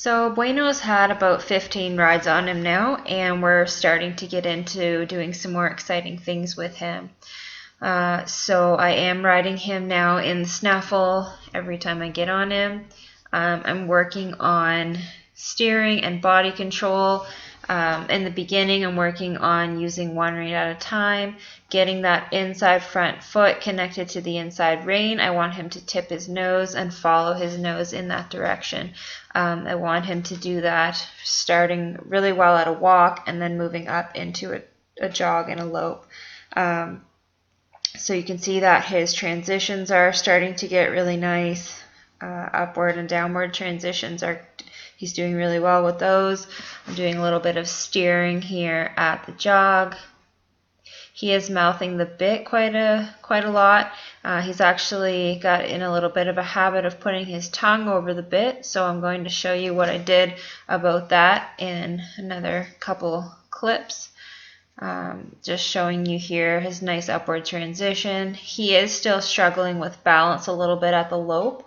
So Bueno's had about 15 rides on him now, and we're starting to get into doing some more exciting things with him. So I am riding him now in the snaffle every time I get on him. I'm working on steering and body control. In the beginning, I'm working on using one rein at a time, getting that inside front foot connected to the inside rein. I want him to tip his nose and follow his nose in that direction. I want him to do that starting really well at a walk and then moving up into a jog and a lope. So you can see that his transitions are starting to get really nice. Upward and downward transitions he's doing really well with those. I'm doing a little bit of steering here at the jog. He is mouthing the bit quite a lot. He's actually got in a little bit of a habit of putting his tongue over the bit, so I'm going to show you what I did about that in another couple clips. Just showing you here his nice upward transition. He is still struggling with balance a little bit at the lope.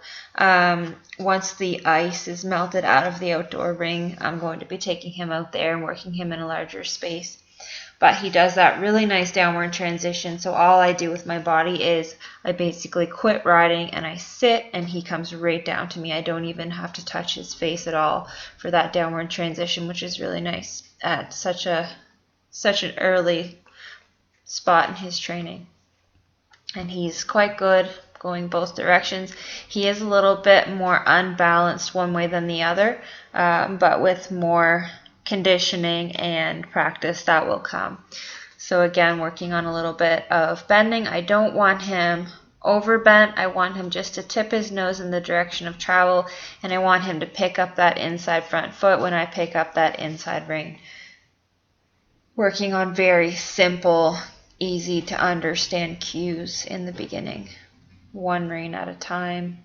Once the ice is melted out of the outdoor ring, I'm going to be taking him out there and working him in a larger space. But he does that really nice downward transition, so all I do with my body is I basically quit riding and I sit and he comes right down to me. I don't even have to touch his face at all for that downward transition, which is really nice at such an early spot in his training. And he's quite good going both directions. He is a little bit more unbalanced one way than the other, but with more conditioning and practice that will come. So again, working on a little bit of bending. I don't want him overbent. I want him just to tip his nose in the direction of travel, and I want him to pick up that inside front foot when I pick up that inside rein. Working on very simple, easy to understand cues in the beginning. One rein at a time.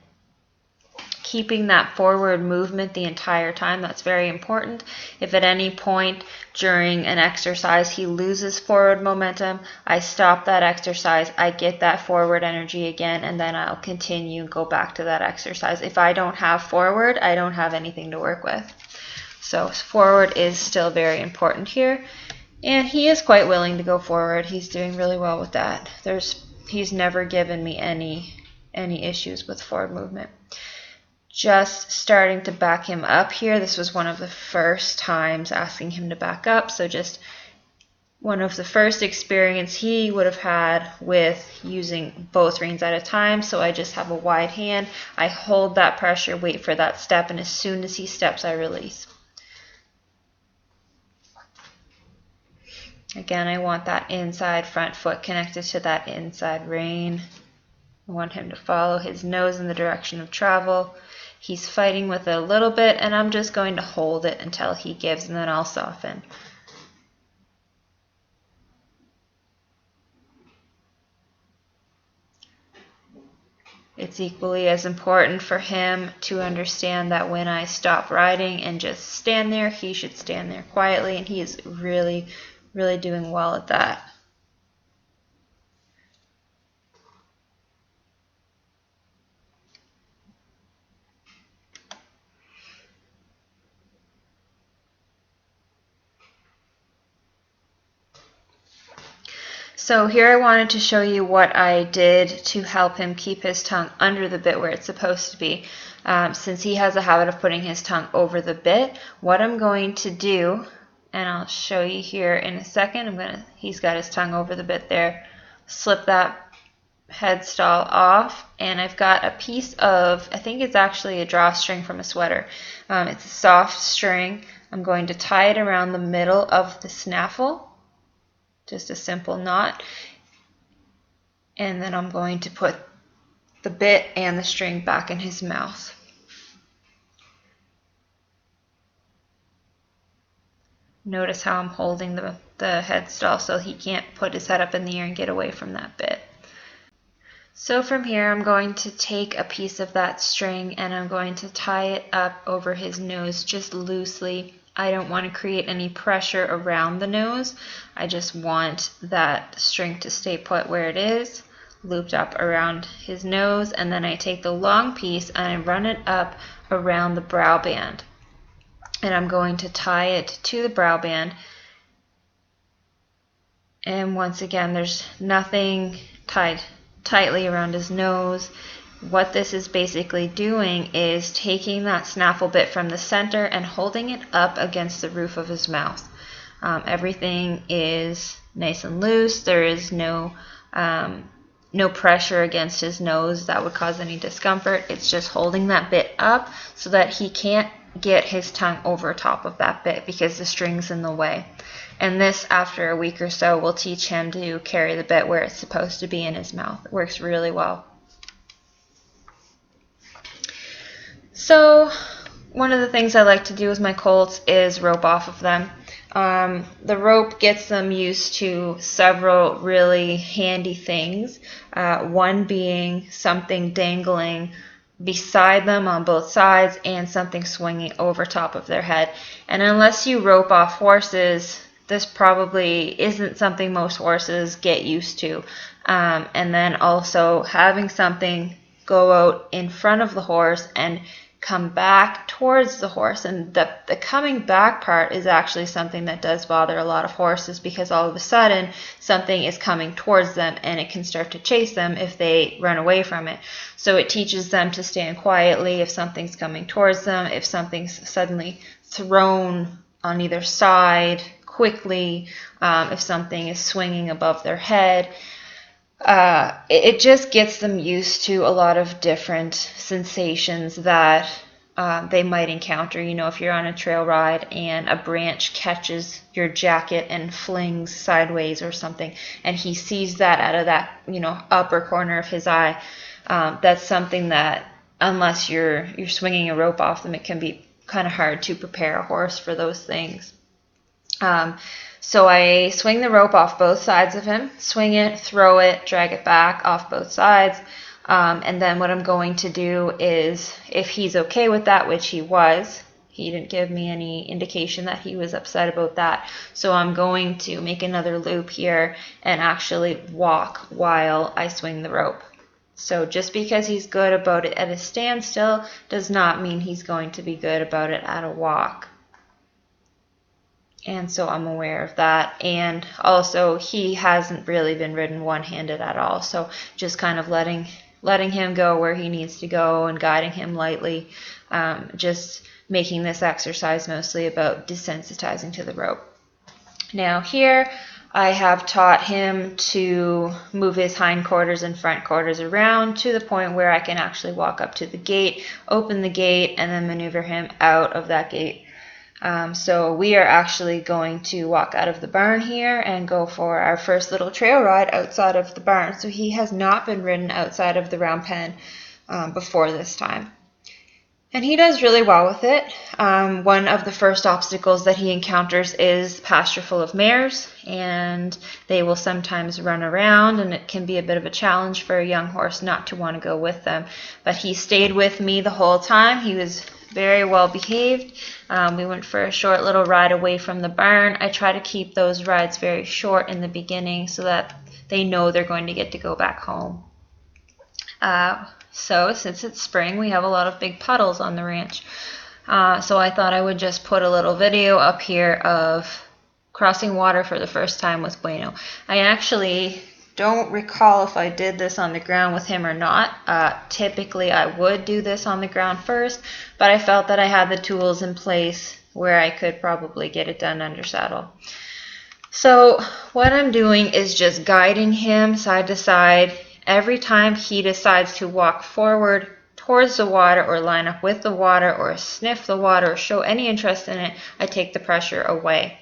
Keeping that forward movement the entire time, that's very important. If at any point during an exercise he loses forward momentum, I stop that exercise, I get that forward energy again, and then I'll continue and go back to that exercise. If I don't have forward, I don't have anything to work with. So forward is still very important here. And he is quite willing to go forward. He's doing really well with that. He's never given me any issues with forward movement. Just starting to back him up here. This was one of the first times asking him to back up. So just one of the first experience he would have had with using both reins at a time. So I just have a wide hand. I hold that pressure, wait for that step, and as soon as he steps, I release. Again, I want that inside front foot connected to that inside rein. I want him to follow his nose in the direction of travel. He's fighting with it a little bit, and I'm just going to hold it until he gives, and then I'll soften. It's equally as important for him to understand that when I stop riding and just stand there, he should stand there quietly, and he is really doing well at that. So here I wanted to show you what I did to help him keep his tongue under the bit where it's supposed to be. Since he has a habit of putting his tongue over the bit, what I'm going to do, and I'll show you here in a second, he's got his tongue over the bit there, slip that head stall off, and I've got a piece of, I think it's actually a drawstring from a sweater. It's a soft string. I'm going to tie it around the middle of the snaffle. Just a simple knot, and then I'm going to put the bit and the string back in his mouth. Notice how I'm holding the head stall so he can't put his head up in the air and get away from that bit. So from here I'm going to take a piece of that string and I'm going to tie it up over his nose just loosely. I don't want to create any pressure around the nose. I just want that string to stay put where it is, looped up around his nose, and then I take the long piece and I run it up around the brow band. and I'm going to tie it to the brow band. And once again, there's nothing tied tightly around his nose. What this is basically doing is taking that snaffle bit from the center and holding it up against the roof of his mouth. Everything is nice and loose. There is no pressure against his nose that would cause any discomfort. It's just holding that bit up so that he can't get his tongue over top of that bit because the string's in the way. And this, after a week or so, will teach him to carry the bit where it's supposed to be in his mouth. It works really well. So one of the things I like to do with my colts is rope off of them. The rope gets them used to several really handy things, one being something dangling beside them on both sides and something swinging over top of their head. And unless you rope off horses, this probably isn't something most horses get used to. And then also having something go out in front of the horse and come back towards the horse. And the coming back part is actually something that does bother a lot of horses, because all of a sudden something is coming towards them and it can start to chase them if they run away from it. So it teaches them to stand quietly if something's coming towards them, if something's suddenly thrown on either side quickly, if something is swinging above their head. It just gets them used to a lot of different sensations that they might encounter. You know, if you're on a trail ride and a branch catches your jacket and flings sideways or something, and he sees that out of that, you know, upper corner of his eye, that's something that, unless you're swinging a rope off them, it can be kind of hard to prepare a horse for those things. So I swing the rope off both sides of him, swing it, throw it, drag it back off both sides. And then what I'm going to do is, if he's okay with that, which he was, he didn't give me any indication that he was upset about that. So I'm going to make another loop here and actually walk while I swing the rope. So just because he's good about it at a standstill does not mean he's going to be good about it at a walk. And so I'm aware of that. And also, he hasn't really been ridden one-handed at all. So just kind of letting him go where he needs to go and guiding him lightly. Just making this exercise mostly about desensitizing to the rope. Now here, I have taught him to move his hindquarters and front quarters around to the point where I can actually walk up to the gate, open the gate, and then maneuver him out of that gate. So we are actually going to walk out of the barn here and go for our first little trail ride outside of the barn. So he has not been ridden outside of the round pen before this time. And he does really well with it. One of the first obstacles that he encounters is pasture full of mares, and they will sometimes run around, and it can be a bit of a challenge for a young horse not to want to go with them. But he stayed with me the whole time. He was very well behaved. We went for a short little ride away from the barn. I try to keep those rides very short in the beginning so that they know they're going to get to go back home. So since it's spring, we have a lot of big puddles on the ranch. So I thought I would just put a little video up here of crossing water for the first time with Bueno. I actually don't recall if I did this on the ground with him or not. Typically I would do this on the ground first, but I felt that I had the tools in place where I could probably get it done under saddle. So what I'm doing is just guiding him side to side. Every time he decides to walk forward towards the water or line up with the water or sniff the water or show any interest in it, I take the pressure away.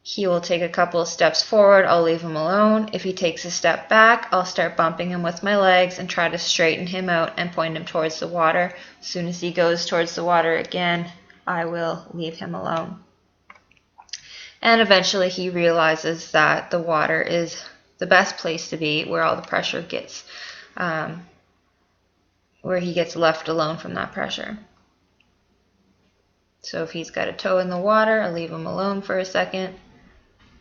He will take a couple of steps forward, I'll leave him alone. If he takes a step back, I'll start bumping him with my legs and try to straighten him out and point him towards the water. As soon as he goes towards the water again, I will leave him alone. And eventually he realizes that the water is the best place to be, where all the pressure gets, where he gets left alone from that pressure. So if he's got a toe in the water, I'll leave him alone for a second.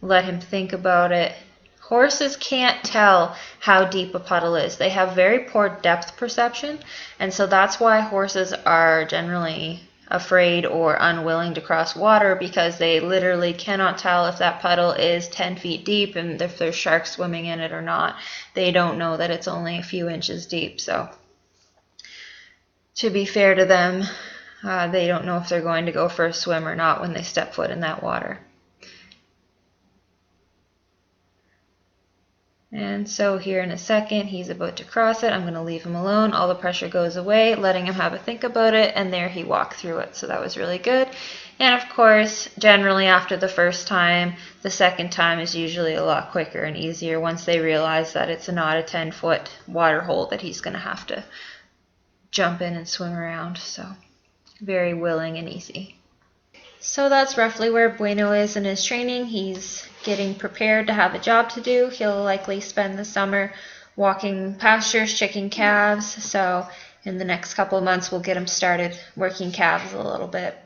Let him think about it. Horses can't tell how deep a puddle is. They have very poor depth perception, and so that's why horses are generally afraid or unwilling to cross water because they literally cannot tell if that puddle is 10 feet deep and if there's sharks swimming in it or not. They don't know that it's only a few inches deep. So to be fair to them, they don't know if they're going to go for a swim or not when they step foot in that water. And so here in a second, he's about to cross it. I'm going to leave him alone. All the pressure goes away, letting him have a think about it, and there he walked through it. So that was really good. And of course, generally after the first time, the second time is usually a lot quicker and easier once they realize that it's not a 10-foot water hole that he's going to have to jump in and swim around. So very willing and easy. So that's roughly where Bueno is in his training. He's getting prepared to have a job to do. He'll likely spend the summer walking pastures, checking calves. So in the next couple of months, we'll get him started working calves a little bit.